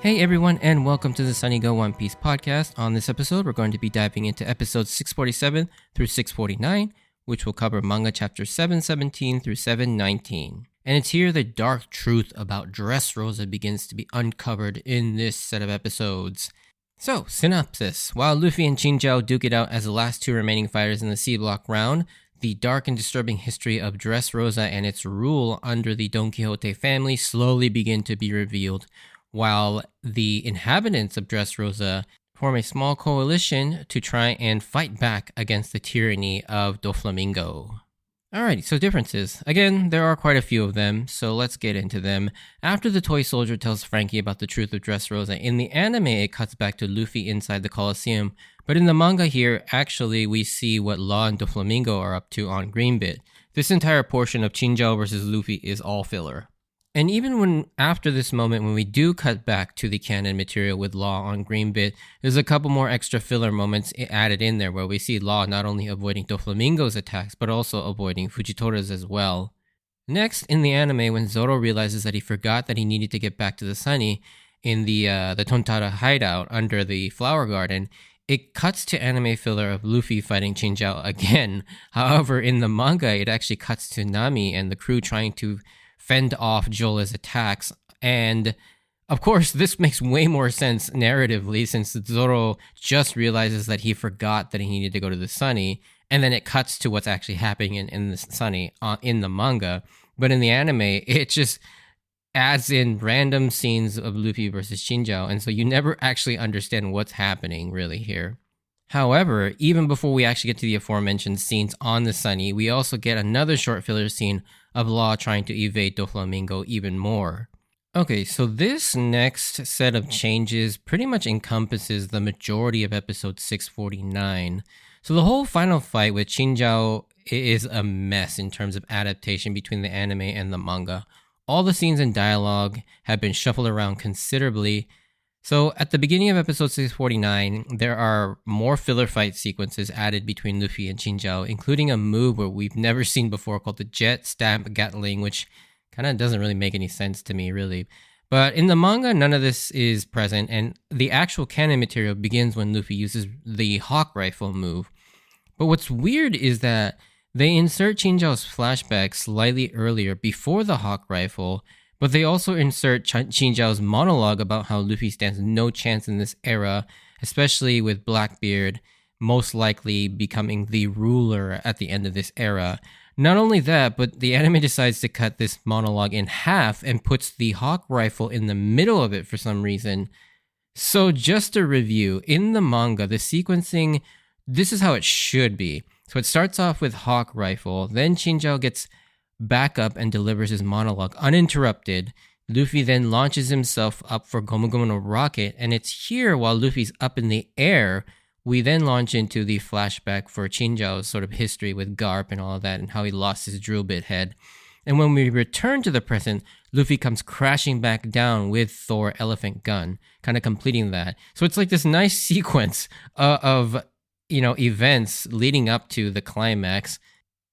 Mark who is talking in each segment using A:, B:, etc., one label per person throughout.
A: Hey everyone, and welcome to the Sunny Go One Piece podcast. On this episode, we're going to be diving into episodes 647 through 649, which will cover manga chapters 717 through 719. And it's here the dark truth about Dressrosa begins to be uncovered in this set of episodes. So, synopsis. While Luffy and Chinchou duke it out as the last two remaining fighters in the C Block round, the dark and disturbing history of Dressrosa and its rule under the Don Quixote family slowly begin to be revealed, while the inhabitants of Dressrosa form a small coalition to try and fight back against the tyranny of Doflamingo. Alrighty, so differences. Again, there are quite a few of them, so let's get into them. After the toy soldier tells Frankie about the truth of Dressrosa, in the anime it cuts back to Luffy inside the Colosseum, but in the manga here, actually we see what Law and Doflamingo are up to on Greenbit. This entire portion of Chinchou versus Luffy is all filler. And even when after this moment, when we do cut back to the canon material with Law on Greenbit, there's a couple more extra filler moments added in there where we see Law not only avoiding Doflamingo's attacks, but also avoiding Fujitora's as well. Next, in the anime, when Zoro realizes that he forgot that he needed to get back to the Sunny in the Tontara hideout under the flower garden, it cuts to anime filler of Luffy fighting Chinchou again. However, in the manga, it actually cuts to Nami and the crew trying to fend off Jola's attacks, and of course this makes way more sense narratively since Zoro just realizes that he forgot that he needed to go to the Sunny, and then it cuts to what's actually happening in the Sunny in the manga. But in the anime, it just adds in random scenes of Luffy versus Chinchou, and so you never actually understand what's happening really here. However, even before we actually get to the aforementioned scenes on the Sunny, we also get another short filler scene of Law trying to evade Doflamingo even more. Okay, so this next set of changes pretty much encompasses the majority of episode 649. So the whole final fight with Chinchou is a mess in terms of adaptation between the anime and the manga. All the scenes and dialogue have been shuffled around considerably. So at the beginning of episode 649, there are more filler fight sequences added between Luffy and Chinchou, including a move where we've never seen before called the Jet Stamp Gatling, which kind of doesn't really make any sense to me, really. But in the manga, none of this is present, and the actual canon material begins when Luffy uses the Hawk Rifle move. But what's weird is that they insert Chinchou's flashback slightly earlier before the Hawk Rifle, but they also insert Chinchou's monologue about how Luffy stands no chance in this era, especially with Blackbeard most likely becoming the ruler at the end of this era. Not only that, but the anime decides to cut this monologue in half and puts the Hawk Rifle in the middle of it for some reason. So just a review, in the manga, the sequencing, this is how it should be. So it starts off with Hawk Rifle, then Chinchou gets back up and delivers his monologue uninterrupted. Luffy then launches himself up for Gomu Gomu no Rocket, and it's here while Luffy's up in the air, we then launch into the flashback for Chinchou's sort of history with Garp and all of that and how he lost his drill bit head. And when we return to the present, Luffy comes crashing back down with Thor Elephant Gun, kind of completing that. So it's like this nice sequence of events leading up to the climax.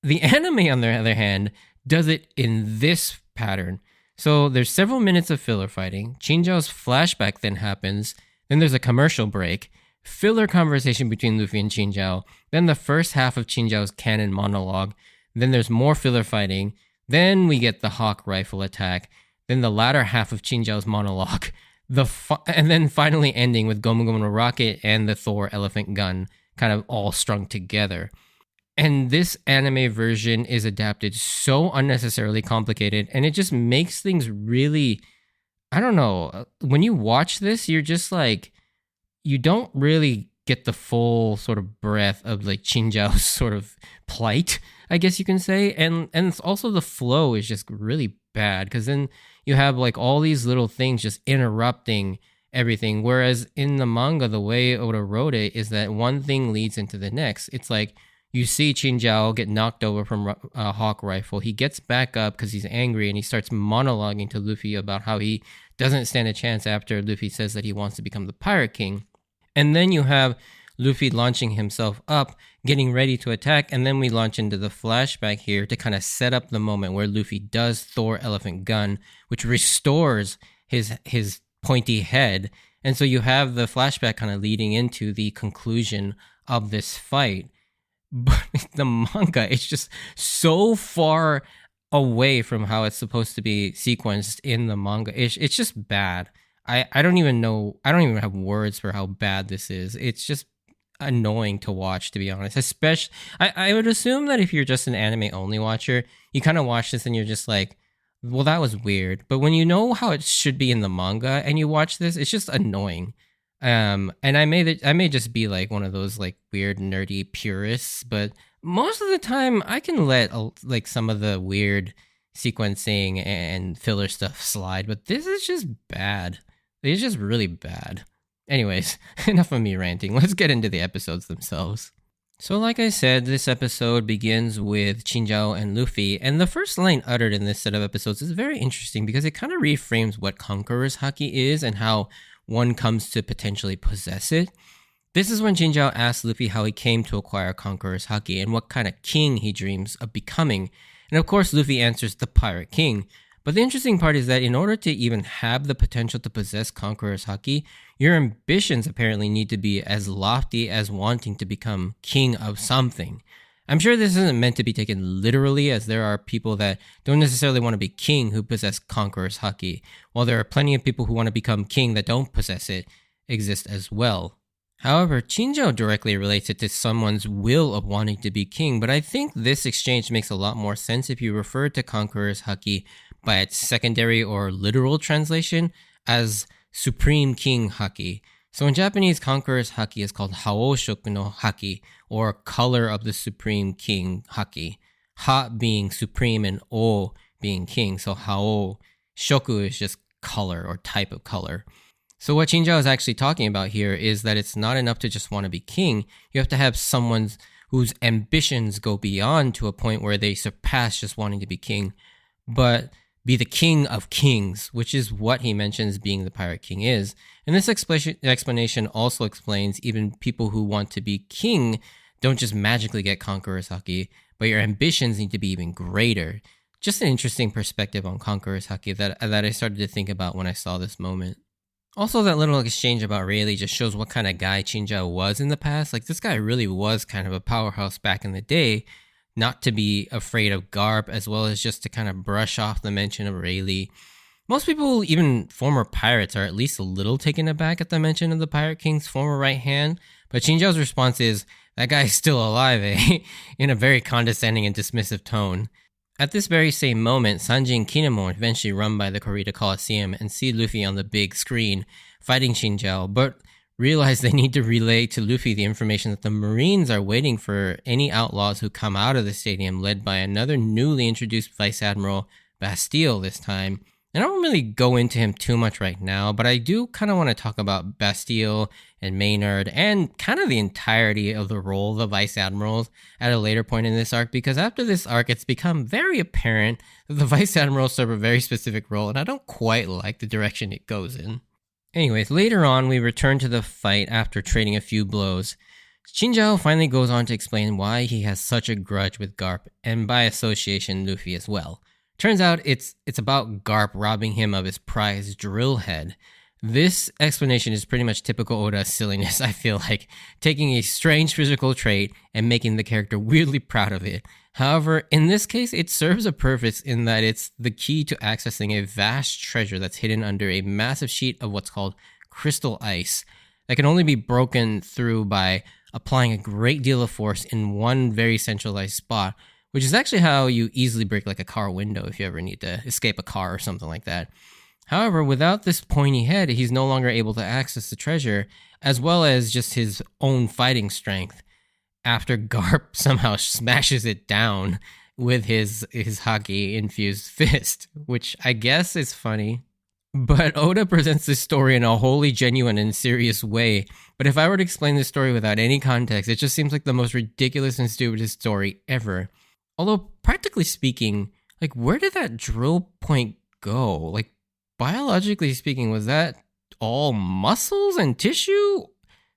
A: The anime, on the other hand, does it in this pattern. So there's several minutes of filler fighting. Chinchou's flashback then happens. Then there's a commercial break. Filler conversation between Luffy and Chinchou. Then the first half of Chinchou's canon monologue. Then there's more filler fighting. Then we get the Hawk Rifle attack. Then the latter half of Chinchou's monologue. And then finally ending with Gomu Gomu no Rocket and the Thor Elephant Gun kind of all strung together. And this anime version is adapted so unnecessarily complicated, and it just makes things really, I don't know, when you watch this, you're just like, you don't really get the full sort of breadth of like Chinchou's sort of plight, I guess you can say. And it's also the flow is just really bad, because then you have like all these little things just interrupting everything. Whereas in the manga, the way Oda wrote it is that one thing leads into the next. It's like, you see Chinchou get knocked over from a Hawk Rifle. He gets back up because he's angry, and he starts monologuing to Luffy about how he doesn't stand a chance after Luffy says that he wants to become the Pirate King. And then you have Luffy launching himself up, getting ready to attack, and then we launch into the flashback here to kind of set up the moment where Luffy does Thor Elephant Gun, which restores his pointy head. And so you have the flashback kind of leading into the conclusion of this fight. But the manga, it's just so far away from how it's supposed to be sequenced in the manga. It's just bad. I don't even know. I don't even have words for how bad this is. It's just annoying to watch, to be honest. Especially, I would assume that if you're just an anime only watcher, you kind of watch this and you're just like, well, that was weird. But when you know how it should be in the manga and you watch this, it's just annoying. And I may just be like one of those like weird nerdy purists, but most of the time I can let like some of the weird sequencing and filler stuff slide. But this is just bad. It's just really bad. Anyways, enough of me ranting. Let's get into the episodes themselves. So like I said, this episode begins with Chinjao and Luffy, and the first line uttered in this set of episodes is very interesting because it kind of reframes what Conqueror's Haki is and how one comes to potentially possess it. This is when Chinjao asks Luffy how he came to acquire Conqueror's Haki and what kind of king he dreams of becoming. And of course, Luffy answers the Pirate King. But the interesting part is that in order to even have the potential to possess Conqueror's Haki, your ambitions apparently need to be as lofty as wanting to become king of something. I'm sure this isn't meant to be taken literally, as there are people that don't necessarily want to be king who possess Conqueror's Haki, while there are plenty of people who want to become king that don't possess it exist as well. However, Chinjao directly relates it to someone's will of wanting to be king, but I think this exchange makes a lot more sense if you refer to Conqueror's Haki by its secondary or literal translation as Supreme King Haki. So in Japanese, Conqueror's Haki is called Haoshoku no Haki, or Color of the Supreme King Haki. Ha being supreme and O being king, so Hao. Shoku is just color or type of color. So what Chinjao is actually talking about here is that it's not enough to just want to be king. You have to have someone whose ambitions go beyond to a point where they surpass just wanting to be king, but be the king of kings, which is what he mentions being the Pirate King is. And this explanation also explains even people who want to be king don't just magically get Conqueror's Haki, but your ambitions need to be even greater. Just an interesting perspective on Conqueror's Haki that I started to think about when I saw this moment. Also, that little exchange about Rayleigh just shows what kind of guy Chinjao was in the past. Like, this guy really was kind of a powerhouse back in the day, not to be afraid of Garp, as well as just to kind of brush off the mention of Rayleigh. Most people, even former pirates, are at least a little taken aback at the mention of the Pirate King's former right hand, but Chinjao's response is, that guy's still alive, eh? In a very condescending and dismissive tone. At this very same moment, Sanji and Kinemon eventually run by the Corrida Colosseum and see Luffy on the big screen fighting Chinjao, but realize they need to relay to Luffy the information that the Marines are waiting for any outlaws who come out of the stadium, led by another newly introduced Vice Admiral, Bastille this time. And I don't really go into him too much right now, but I do kind of want to talk about Bastille and Maynard and kind of the entirety of the role of the Vice Admirals at a later point in this arc, because after this arc, it's become very apparent that the Vice Admirals serve a very specific role, and I don't quite like the direction it goes in. Anyways, later on, we return to the fight after trading a few blows. Chinjao finally goes on to explain why he has such a grudge with Garp, and by association, Luffy as well. Turns out it's about Garp robbing him of his prized drill head. This explanation is pretty much typical Oda silliness, I feel like, taking a strange physical trait and making the character weirdly proud of it. However, in this case, it serves a purpose in that it's the key to accessing a vast treasure that's hidden under a massive sheet of what's called crystal ice that can only be broken through by applying a great deal of force in one very centralized spot, which is actually how you easily break like a car window if you ever need to escape a car or something like that. However, without this pointy head, he's no longer able to access the treasure, as well as just his own fighting strength, after Garp somehow smashes it down with his Haki-infused fist, which I guess is funny. But Oda presents this story in a wholly genuine and serious way, but if I were to explain this story without any context, it just seems like the most ridiculous and stupidest story ever. Although, practically speaking, like, where did that drill point go? Like, biologically speaking, was that all muscles and tissue?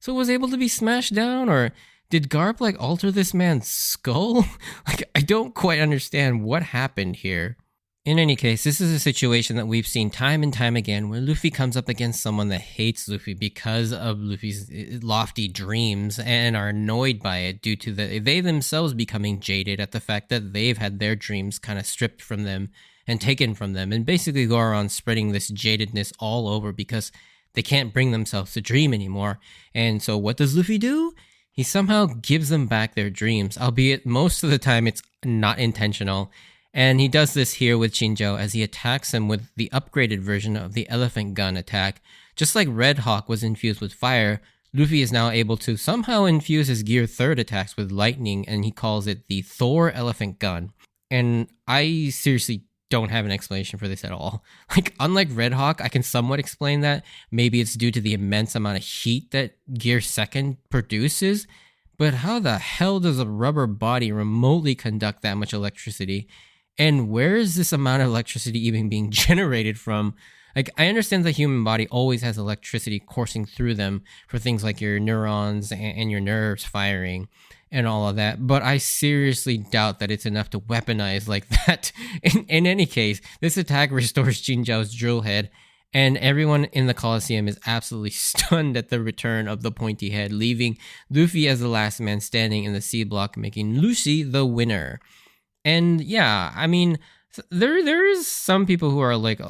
A: So it was able to be smashed down? Or did Garp, like, alter this man's skull? Like, I don't quite understand what happened here. In any case, this is a situation that we've seen time and time again where Luffy comes up against someone that hates Luffy because of Luffy's lofty dreams and are annoyed by it due to they themselves becoming jaded at the fact that they've had their dreams kind of stripped from them and taken from them, and basically go around spreading this jadedness all over because they can't bring themselves to dream anymore. And so what does Luffy do? He somehow gives them back their dreams, albeit most of the time it's not intentional. And he does this here with Chinjo as he attacks him with the upgraded version of the elephant gun attack. Just like Red Hawk was infused with fire, Luffy is now able to somehow infuse his Gear 3rd attacks with lightning, and he calls it the Thor elephant gun. And I seriously don't have an explanation for this at all. Like, unlike Red Hawk, I can somewhat explain that. Maybe it's due to the immense amount of heat that Gear 2nd produces, but how the hell does a rubber body remotely conduct that much electricity? And where is this amount of electricity even being generated from? Like, I understand the human body always has electricity coursing through them for things like your neurons and your nerves firing and all of that, but I seriously doubt that it's enough to weaponize like that. In any case, this attack restores Jinzhao's drill head, and everyone in the Colosseum is absolutely stunned at the return of the pointy head, leaving Luffy as the last man standing in the C block, making Lucy the winner. And yeah, I mean, there is some people who are like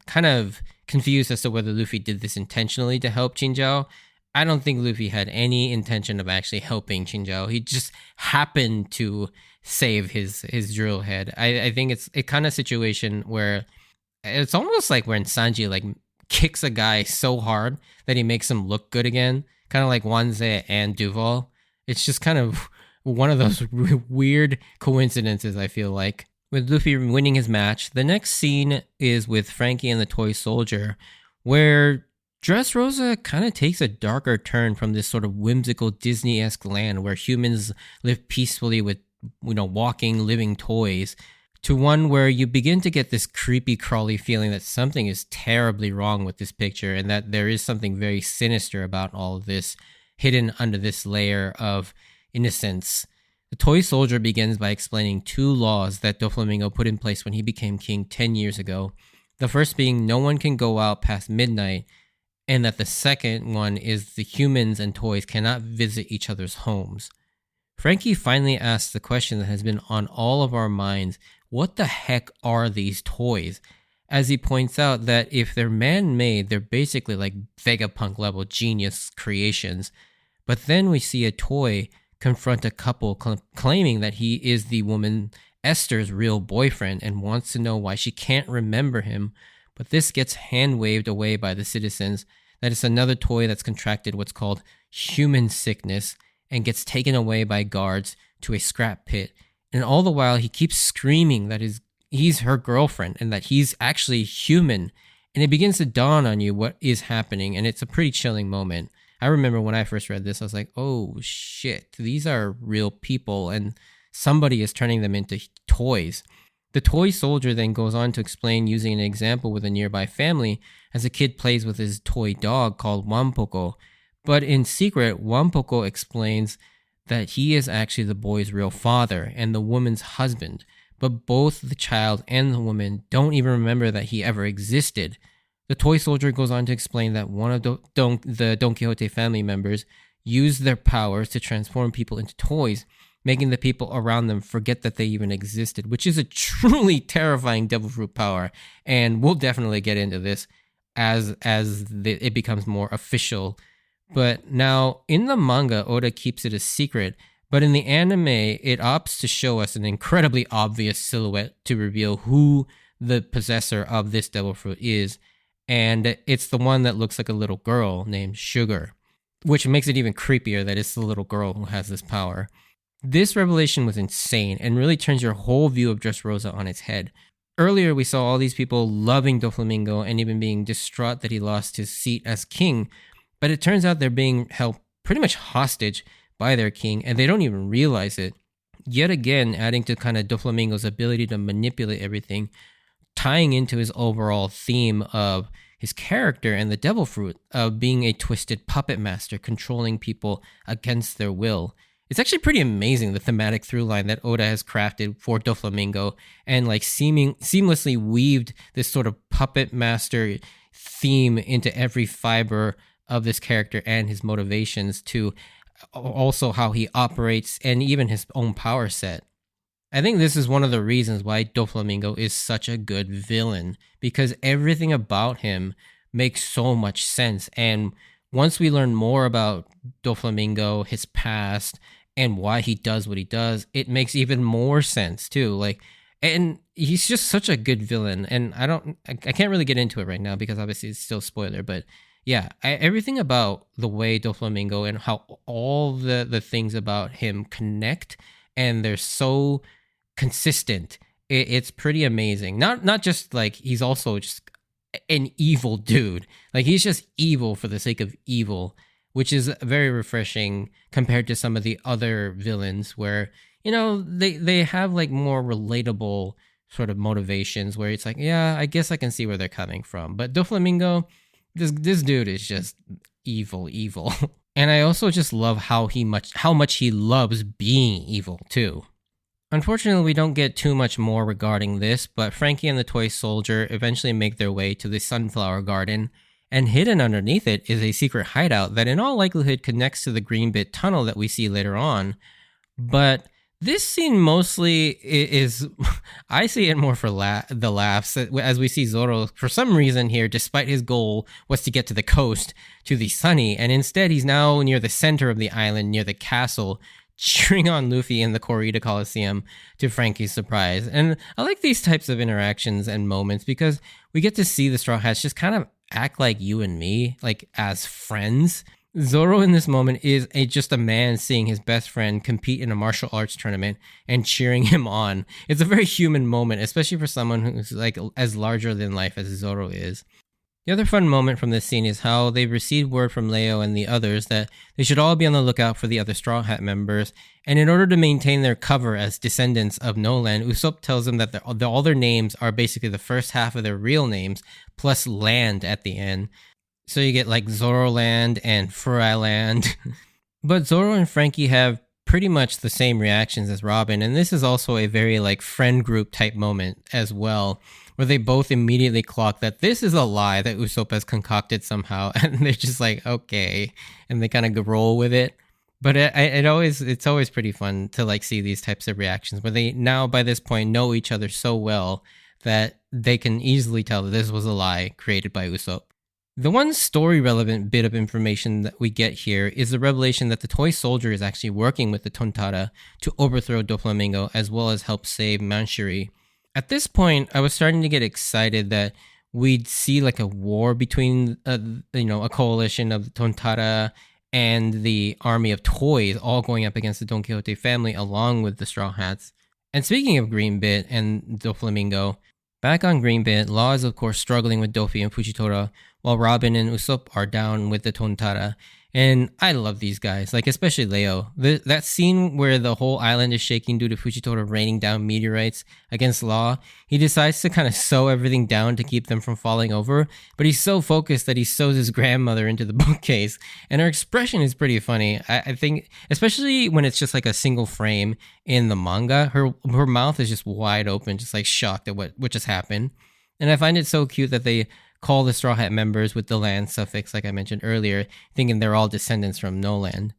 A: kind of confused as to whether Luffy did this intentionally to help Jinzhao. I don't think Luffy had any intention of actually helping Jinzhao. He just happened to save his drill head. I think it's a kind of situation where it's almost like when Sanji like kicks a guy so hard that he makes him look good again, kind of like Wanze and Duval. It's just kind of one of those weird coincidences, I feel like. With Luffy winning his match, the next scene is with Frankie and the toy soldier, where Dressrosa kind of takes a darker turn from this sort of whimsical Disney-esque land where humans live peacefully with, walking, living toys, to one where you begin to get this creepy crawly feeling that something is terribly wrong with this picture and that there is something very sinister about all of this hidden under this layer of innocence. The toy soldier begins by explaining 2 laws that Doflamingo put in place when he became king 10 years ago. The first being no one can go out past midnight, and that the second one is the humans and toys cannot visit each other's homes. Frankie finally asks the question that has been on all of our minds: what the heck are these toys? As he points out that if they're man-made, they're basically like Vegapunk level genius creations. But then we see a toy confront a couple claiming that he is the woman Esther's real boyfriend and wants to know why she can't remember him, but this gets hand-waved away by the citizens that it's another toy that's contracted what's called human sickness and gets taken away by guards to a scrap pit. And all the while he keeps screaming that he's her girlfriend and that he's actually human. And it begins to dawn on you what is happening, and it's a pretty chilling moment. I remember when I first read this, I was like, oh shit, these are real people and somebody is turning them into toys. The toy soldier then goes on to explain using an example with a nearby family as a kid plays with his toy dog called Wampoko. But in secret, Wampoko explains that he is actually the boy's real father and the woman's husband. But both the child and the woman don't even remember that he ever existed. The toy soldier goes on to explain that one of the Don Quixote family members used their powers to transform people into toys, making the people around them forget that they even existed, which is a truly terrifying devil fruit power. And we'll definitely get into this as it becomes more official. But now, in the manga, Oda keeps it a secret, but in the anime, it opts to show us an incredibly obvious silhouette to reveal who the possessor of this devil fruit is. And it's the one that looks like a little girl named Sugar, which makes it even creepier that it's the little girl who has this power. This revelation was insane and really turns your whole view of Dressrosa on its head. Earlier, we saw all these people loving Doflamingo and even being distraught that he lost his seat as king, but it turns out they're being held pretty much hostage by their king, and they don't even realize it. Yet again, adding to kind of Doflamingo's ability to manipulate everything, tying into his overall theme of his character and the devil fruit of being a twisted puppet master controlling people against their will. it's actually pretty amazing, the thematic through line that Oda has crafted for Doflamingo, and like seamlessly weaved this sort of puppet master theme into every fiber of this character and his motivations, to also how he operates and even his own power set. I think this is one of the reasons why Doflamingo is such a good villain, because everything about him makes so much sense. And once we learn more about Doflamingo, his past, and why he does what he does, it makes even more sense too. Like, and he's just such a good villain. And I can't really get into it right now because obviously it's still spoiler, but yeah, everything about the way Doflamingo and how all the things about him connect, and they're so consistent. It's pretty amazing. Not just like he's also just an evil dude. Like, he's just evil for the sake of evil, which is very refreshing compared to some of the other villains where, you know, they have like more relatable sort of motivations where it's like, yeah, I guess I can see where they're coming from. But Doflamingo, this dude is just evil. And I also just love how much he loves being evil too. Unfortunately, we don't get too much more regarding this, but Frankie and the toy soldier eventually make their way to the sunflower garden, and hidden underneath it is a secret hideout that in all likelihood connects to the green bit tunnel that we see later on. But this scene mostly is I see it more for the laughs, as we see Zoro, for some reason here, despite his goal was to get to the coast, to the sunny, and instead he's now near the center of the island, near the castle, cheering on Luffy in the Corrida Colosseum, to Frankie's surprise. And I like these types of interactions and moments because we get to see the Straw Hats just kind of act like you and me, like as friends. Zoro in this moment is just a man seeing his best friend compete in a martial arts tournament and cheering him on. It's a very human moment, especially for someone who's like as larger than life as Zoro is. The other fun moment from this scene is how they've received word from Leo and the others that they should all be on the lookout for the other Straw Hat members, and in order to maintain their cover as descendants of Noland, Usopp tells them that all their names are basically the first half of their real names, plus land at the end. So you get like Zoroland and Fryland. But Zoro and Frankie have pretty much the same reactions as Robin, and this is also a very like friend group type moment as well, where they both immediately clock that this is a lie that Usopp has concocted somehow, and they're just like, okay, and they kind of roll with it. But it's always pretty fun to like see these types of reactions where they now by this point know each other so well that they can easily tell that this was a lie created by Usopp. The one story-relevant bit of information that we get here is the revelation that the toy soldier is actually working with the Tontara to overthrow Doflamingo as well as help save Manchuri. At this point, I was starting to get excited that we'd see like a war between, a coalition of the Tontara and the army of toys all going up against the Don Quixote family along with the Straw Hats. And speaking of Greenbit and Doflamingo, back on Greenbit, Law is of course struggling with Dofi and Fujitora, while Robin and Usopp are down with the Tontara. And I love these guys, like especially Leo. That scene where the whole island is shaking due to Fujitora raining down meteorites against Law, he decides to kind of sew everything down to keep them from falling over, but he's so focused that he sews his grandmother into the bookcase, and her expression is pretty funny. I think, especially when it's just like a single frame in the manga, her mouth is just wide open, just like shocked at what just happened. And I find it so cute that they call the Straw Hat members with the land suffix, like I mentioned earlier, thinking they're all descendants from Noland.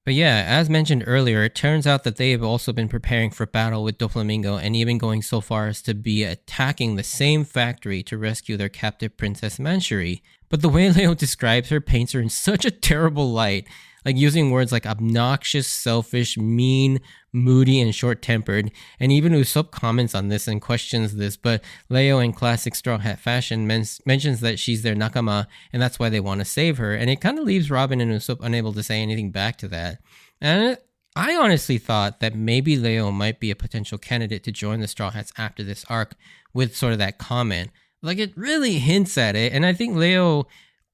A: But yeah, as mentioned earlier, it turns out that they have also been preparing for battle with Doflamingo and even going so far as to be attacking the same factory to rescue their captive princess Manchuri. But the way Leo describes her paints her in such a terrible light, like using words like obnoxious, selfish, mean, moody, and short-tempered. And even Usopp comments on this and questions this, but Leo in classic Straw Hat fashion mentions that she's their nakama, and that's why they want to save her. And it kind of leaves Robin and Usopp unable to say anything back to that. And I honestly thought that maybe Leo might be a potential candidate to join the Straw Hats after this arc with sort of that comment. Like, it really hints at it, and I think Leo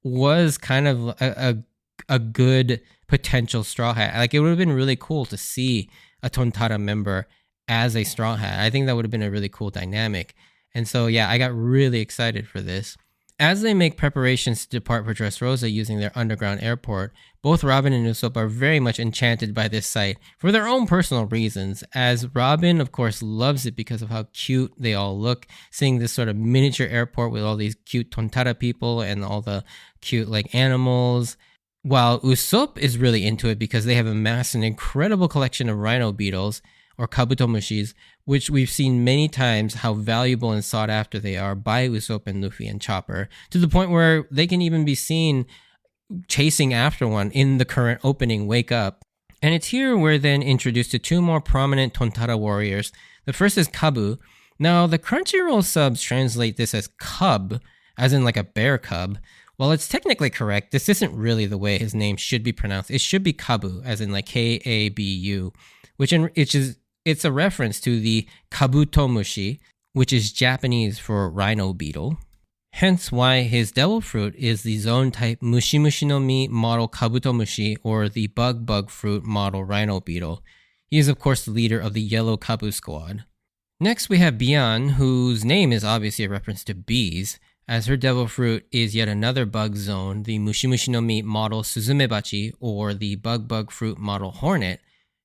A: was kind of a good potential Straw Hat. Like, it would have been really cool to see a Tontara member as a Straw Hat. I think that would have been a really cool dynamic. And so, yeah, I got really excited for this. As they make preparations to depart for Dressrosa using their underground airport, both Robin and Usopp are very much enchanted by this sight for their own personal reasons, as Robin, of course, loves it because of how cute they all look, seeing this sort of miniature airport with all these cute Tontara people and all the cute like animals, while Usopp is really into it because they have amassed an incredible collection of rhino beetles, or kabutomushis, which we've seen many times how valuable and sought after they are by Usopp and Luffy and Chopper, to the point where they can even be seen chasing after one in the current opening, Wake Up. And it's here we're then introduced to two more prominent Tontara warriors. The first is Kabu. Now, the Crunchyroll subs translate this as cub, as in like a bear cub. While it's technically correct, this isn't really the way his name should be pronounced. It should be Kabu, as in like Kabu, which is it's a reference to the kabutomushi, which is Japanese for rhino beetle. Hence why his devil fruit is the zone type Mushi no Mi model kabutomushi, or the bug fruit model rhino beetle. He is of course the leader of the yellow Kabu squad. Next we have Bian, whose name is obviously a reference to bees, as her devil fruit is yet another bug zone, the Mushi no Mi model Suzumebachi, or the bug fruit model hornet.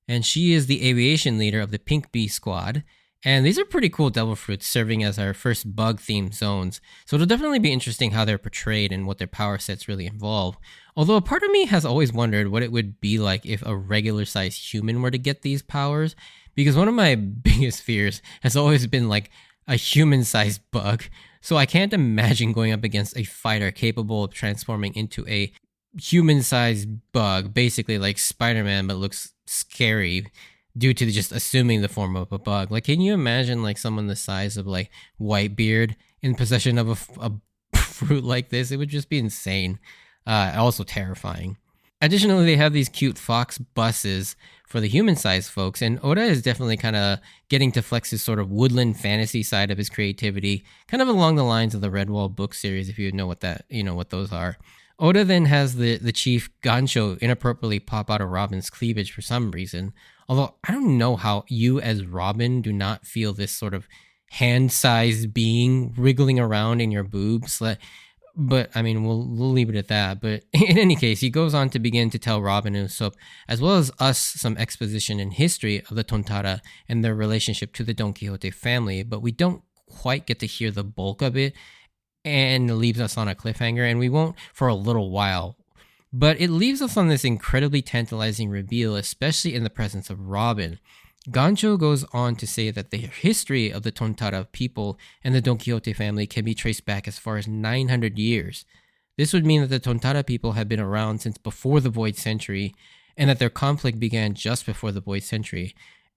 A: And she is the aviation leader of the Pink Bee Squad. And these are pretty cool devil fruits, serving as our first bug-themed zones. So it'll definitely be interesting how they're portrayed and what their power sets really involve. Although a part of me has always wondered what it would be like if a regular-sized human were to get these powers. Because one of my biggest fears has always been like a human-sized bug. So I can't imagine going up against a fighter capable of transforming into a human-sized bug, basically like Spider-Man, but looks scary due to just assuming the form of a bug. Like, can you imagine like someone the size of like Whitebeard in possession of a fruit like this? It would just be insane. Also terrifying. Additionally, they have these cute fox buses for the human-sized folks, and Oda is definitely kind of getting to flex his sort of woodland fantasy side of his creativity, kind of along the lines of the Redwall book series, if you know what those are. Oda then has the chief Gancho inappropriately pop out of Robin's cleavage for some reason. Although I don't know how you as Robin do not feel this sort of hand-sized being wriggling around in your boobs. But I mean, we'll leave it at that. But in any case, he goes on to begin to tell Robin and Usopp, as well as us, some exposition and history of the Tontara and their relationship to the Don Quixote family. But we don't quite get to hear the bulk of it, and it leaves us on a cliffhanger, and we won't for a little while. But it leaves us on this incredibly tantalizing reveal, especially in the presence of Robin. Gancho goes on to say that the history of the Tontara people and the Don Quixote family can be traced back as far as 900 years. This would mean that the Tontara people have been around since before the Void Century, and that their conflict began just before the Void Century.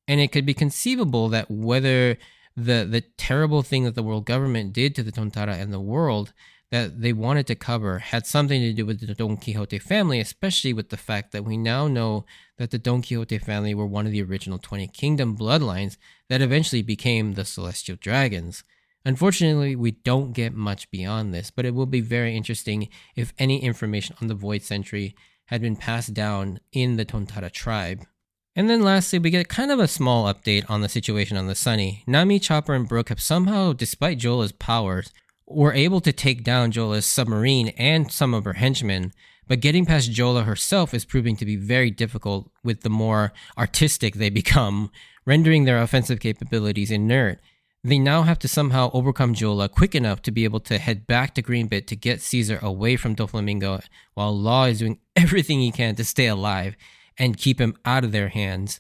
A: And it could be conceivable that whether the terrible thing that the world government did to the Tontara and the world that they wanted to cover had something to do with the Don Quixote family, especially with the fact that we now know that the Don Quixote family were one of the original 20 Kingdom bloodlines that eventually became the Celestial Dragons. Unfortunately, we don't get much beyond this, but it will be very interesting if any information on the Void Century had been passed down in the Tontara tribe. And then lastly, we get kind of a small update on the situation on the Sunny. Nami, Chopper, and Brook have somehow, despite Jola's powers, were able to take down Jola's submarine and some of her henchmen, but getting past Jola herself is proving to be very difficult with the more artistic they become, rendering their offensive capabilities inert. They now have to somehow overcome Jola quick enough to be able to head back to Greenbit to get Caesar away from Doflamingo, while Law is doing everything he can to stay alive and keep him out of their hands.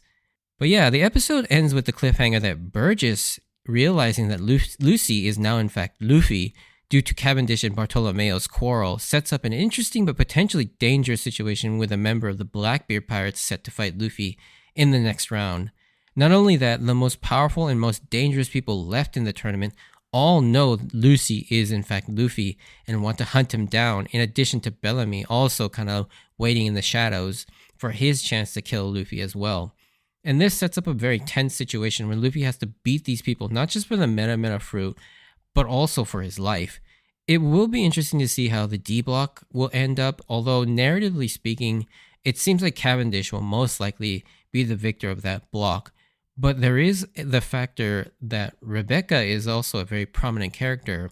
A: But yeah, the episode ends with the cliffhanger that Burgess, realizing that Lucy is now in fact Luffy due to Cavendish and Bartolomeo's quarrel, sets up an interesting but potentially dangerous situation with a member of the Blackbeard Pirates set to fight Luffy in the next round. Not only that, the most powerful and most dangerous people left in the tournament all know Lucy is in fact Luffy and want to hunt him down, in addition to Bellamy also kind of waiting in the shadows for his chance to kill Luffy as well. And this sets up a very tense situation where Luffy has to beat these people, not just for the meta fruit, but also for his life. It will be interesting to see how the D block will end up, although narratively speaking, it seems like Cavendish will most likely be the victor of that block. But there is the factor that Rebecca is also a very prominent character,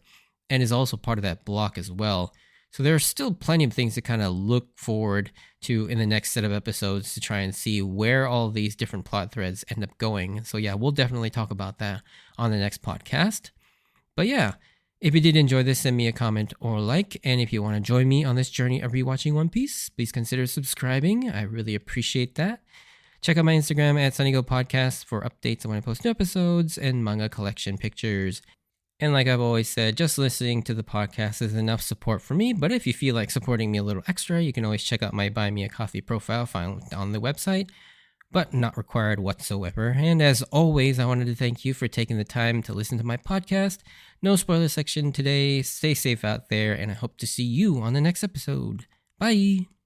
A: and is also part of that block as well. So there are still plenty of things to kind of look forward to in the next set of episodes to try and see where all these different plot threads end up going. So yeah, we'll definitely talk about that on the next podcast. But yeah, if you did enjoy this, send me a comment or like. And if you want to join me on this journey of rewatching One Piece, please consider subscribing. I really appreciate that. Check out my Instagram at SunnyGo Podcast for updates on when I post new episodes and manga collection pictures. And like I've always said, just listening to the podcast is enough support for me. But if you feel like supporting me a little extra, you can always check out my Buy Me a Coffee profile found on the website, but not required whatsoever. And as always, I wanted to thank you for taking the time to listen to my podcast. No spoiler section today. Stay safe out there, and I hope to see you on the next episode. Bye!